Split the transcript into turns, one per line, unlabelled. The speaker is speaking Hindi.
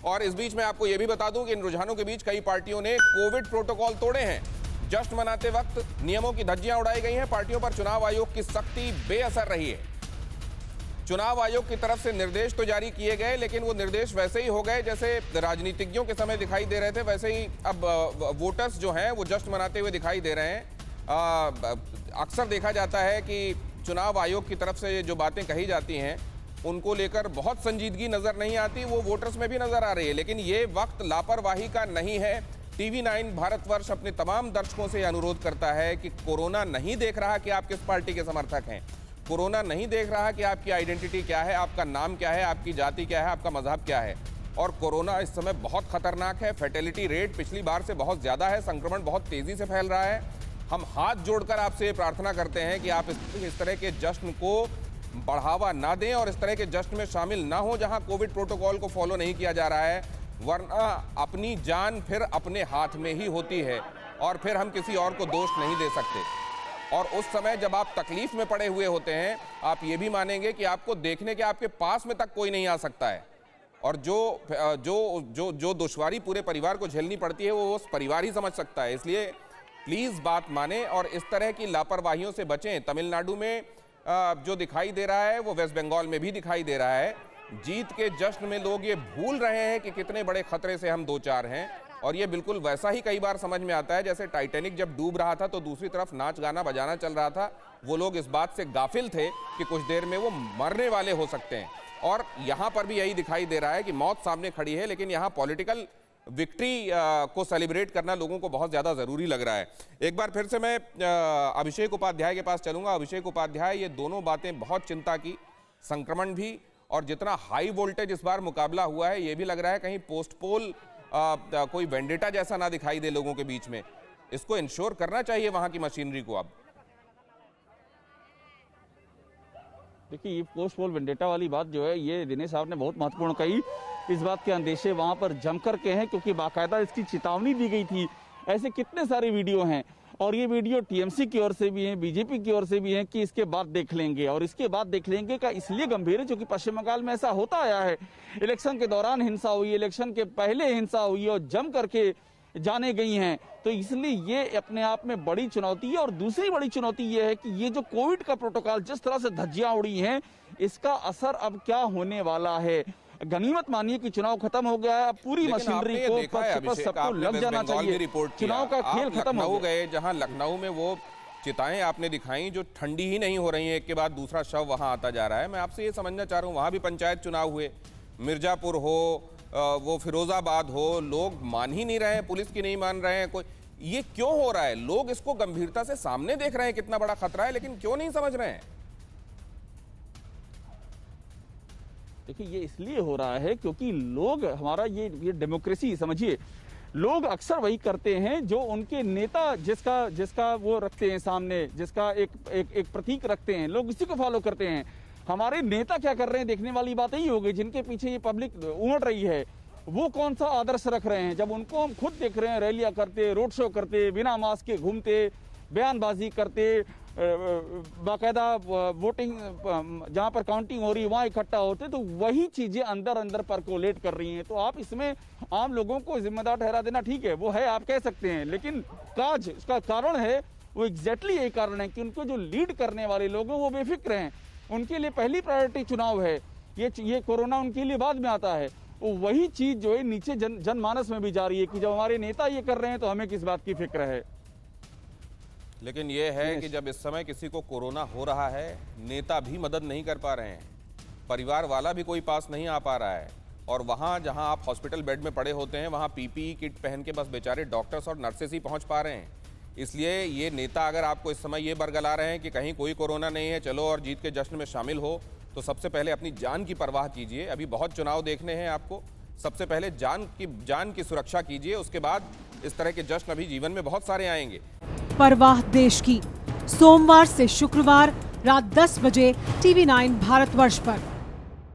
और इस बीच में आपको यह भी बता दूं कि इन रुझानों के बीच कई पार्टियों ने कोविड प्रोटोकॉल तोड़े हैं। जश्न मनाते वक्त नियमों की धज्जियां उड़ाई गई हैं। पार्टियों पर चुनाव आयोग की सख्ती बेअसर रही है। चुनाव आयोग की तरफ से निर्देश तो जारी किए गए, लेकिन वो निर्देश वैसे ही हो गए जैसे राजनीतिज्ञों के समय दिखाई दे रहे थे, वैसे ही अब वोटर्स जो हैं वो जश्न मनाते हुए दिखाई दे रहे हैं। अक्सर देखा जाता है कि चुनाव आयोग की तरफ से जो बातें कही जाती हैं उनको लेकर बहुत संजीदगी नजर नहीं आती, वो वोटर्स में भी नजर आ रही है। लेकिन ये वक्त लापरवाही का नहीं है। टीवी 9 भारतवर्ष अपने तमाम दर्शकों से अनुरोध करता है कि कोरोना नहीं देख रहा कि आप किस पार्टी के समर्थक हैं, कोरोना नहीं देख रहा कि आपकी आइडेंटिटी क्या है, आपका नाम क्या है, आपकी जाति क्या है, आपका मजहब क्या है। और कोरोना इस समय बहुत खतरनाक है। फैटेलिटी रेट पिछली बार से बहुत ज़्यादा है, संक्रमण बहुत तेज़ी से फैल रहा है। हम हाथ जोड़कर आपसे प्रार्थना करते हैं कि आप इस तरह के जश्न को बढ़ावा ना दें और इस तरह के जश्न में शामिल ना हो जहां कोविड प्रोटोकॉल को फॉलो नहीं किया जा रहा है, वरना अपनी जान फिर अपने हाथ में ही होती है और फिर हम किसी और को दोष नहीं दे सकते। और उस समय जब आप तकलीफ में पड़े हुए होते हैं, आप ये भी मानेंगे कि आपको देखने के आपके पास में तक कोई नहीं आ सकता है और जो दुश्वारी पूरे परिवार को झेलनी पड़ती है वो उस परिवार ही समझ सकता है। इसलिए प्लीज़ बात माने और इस तरह की लापरवाहियों से बचें। तमिलनाडु में जो दिखाई दे रहा है वो वेस्ट बंगाल में भी दिखाई दे रहा है। जीत के जश्न में लोग ये भूल रहे हैं कि कितने बड़े खतरे से हम दो चार हैं और ये बिल्कुल वैसा ही कई बार समझ में आता है जैसे टाइटैनिक जब डूब रहा था तो दूसरी तरफ नाच गाना बजाना चल रहा था। वो लोग इस बात से गाफिल थे कि कुछ देर में वो मरने वाले हो सकते हैं। और यहाँ पर भी यही दिखाई दे रहा है कि मौत सामने खड़ी है, लेकिन यहाँ पॉलिटिकल विक्ट्री को सेलिब्रेट करना लोगों को बहुत ज़्यादा ज़रूरी लग रहा है। एक बार फिर से मैं अभिषेक उपाध्याय के पास चलूँगा। अभिषेक उपाध्याय, ये दोनों बातें बहुत चिंता की, संक्रमण भी और जितना हाई वोल्टेज इस बार मुकाबला हुआ है, ये भी लग रहा है कहीं पोस्टपोल कोई वेंडेटा जैसा ना दिखाई दे लोगों के बीच में। इसको इंश्योर करना चाहिए वहाँ की मशीनरी को। अब
देखिए, ये पोस्ट पोल वेंडेटा वाली बात जो है ये दिनेश साहब ने बहुत महत्वपूर्ण कही। इस बात के अंदेशे वहां पर जमकर के हैं क्योंकि बाकायदा इसकी चेतावनी दी गई थी। ऐसे कितने सारे वीडियो हैं और ये वीडियो टीएमसी की ओर से भी हैं, बीजेपी की ओर से भी हैं कि इसके बाद देख लेंगे। और इसके बाद देख लेंगे का इसलिए गंभीर है क्योंकि पश्चिम बंगाल में ऐसा होता आया है। इलेक्शन के दौरान हिंसा हुई, इलेक्शन के पहले हिंसा हुई और जम करके जाने गई हैं। तो इसलिए ये अपने आप में बड़ी चुनौती है। और दूसरी बड़ी चुनौती ये है कि ये जो कोविड का प्रोटोकॉल जिस तरह से धज्जियां उड़ी हैं, इसका असर अब क्या होने वाला है। गनीमत मानिए कि चुनाव खत्म हो गया है, अब पूरी मशीनरी को सबको लग जाना चाहिए। चुनाव का खेल खत्म हो गए।
जहां लखनऊ में वो चिताएं आपने दिखाई जो ठंडी ही नहीं हो रही हैं, एक के बाद दूसरा शव वहां आता जा रहा है। मैं आपसे ये समझना चाह रहा हूँ, वहां भी पंचायत चुनाव हुए, मिर्जापुर हो, वो फिरोजाबाद हो, लोग मान ही नहीं रहे हैं, पुलिस की नहीं मान रहे हैं कोई। ये क्यों हो रहा है? लोग इसको गंभीरता से सामने देख रहे हैं कितना बड़ा खतरा है, लेकिन क्यों नहीं समझ रहे हैं?
देखिए, ये इसलिए हो रहा है क्योंकि लोग, हमारा ये डेमोक्रेसी समझिए, लोग अक्सर वही करते हैं जो उनके नेता जिसका वो रखते हैं सामने, जिसका एक प्रतीक रखते हैं, लोग उसी को फॉलो करते हैं। हमारे नेता क्या कर रहे हैं देखने वाली बात यही होगी। जिनके पीछे ये पब्लिक उमड़ रही है वो कौन सा आदर्श रख रहे हैं। जब उनको हम खुद देख रहे हैं रैलियां करते, रोड शो करते, बिना मास्क के घूमते, बयानबाजी करते, बाकायदा वोटिंग जहां पर काउंटिंग हो रही है वहां इकट्ठा होते, तो वही चीजें अंदर अंदर परकोलेट कर रही हैं। तो आप इसमें आम लोगों को जिम्मेदार ठहरा देना ठीक है, वो है, आप कह सकते हैं, लेकिन काज इसका कारण है वो एग्जैक्टली यही कारण है कि उनको जो लीड करने वाले लोग हैं वो बेफिक्र हैं। उनके लिए पहली प्रायोरिटी चुनाव है, ये कोरोना उनके लिए बाद में आता है। वो वही चीज जो है नीचे जनमानस में भी जा रही है कि जब हमारे नेता ये कर रहे हैं तो हमें किस बात की फिक्र है।
लेकिन ये है कि जब इस समय किसी को कोरोना हो रहा है, नेता भी मदद नहीं कर पा रहे हैं, परिवार वाला भी कोई पास नहीं आ पा रहा है, और वहाँ जहाँ आप हॉस्पिटल बेड में पड़े होते हैं वहाँ पीपीई किट पहन के बस बेचारे डॉक्टर्स और नर्सेस ही पहुँच पा रहे हैं। इसलिए ये नेता अगर आपको इस समय ये बरगला रहे हैं कि कहीं कोई कोरोना नहीं है, चलो और जीत के जश्न में शामिल हो, तो सबसे पहले अपनी जान की परवाह कीजिए। अभी बहुत चुनाव देखने हैं आपको, सबसे पहले जान की सुरक्षा कीजिए, उसके बाद इस तरह के जश्न अभी जीवन में बहुत सारे आएंगे।
परवाह देश की, सोमवार से शुक्रवार रात 10 बजे टीवी 9 भारतवर्ष पर।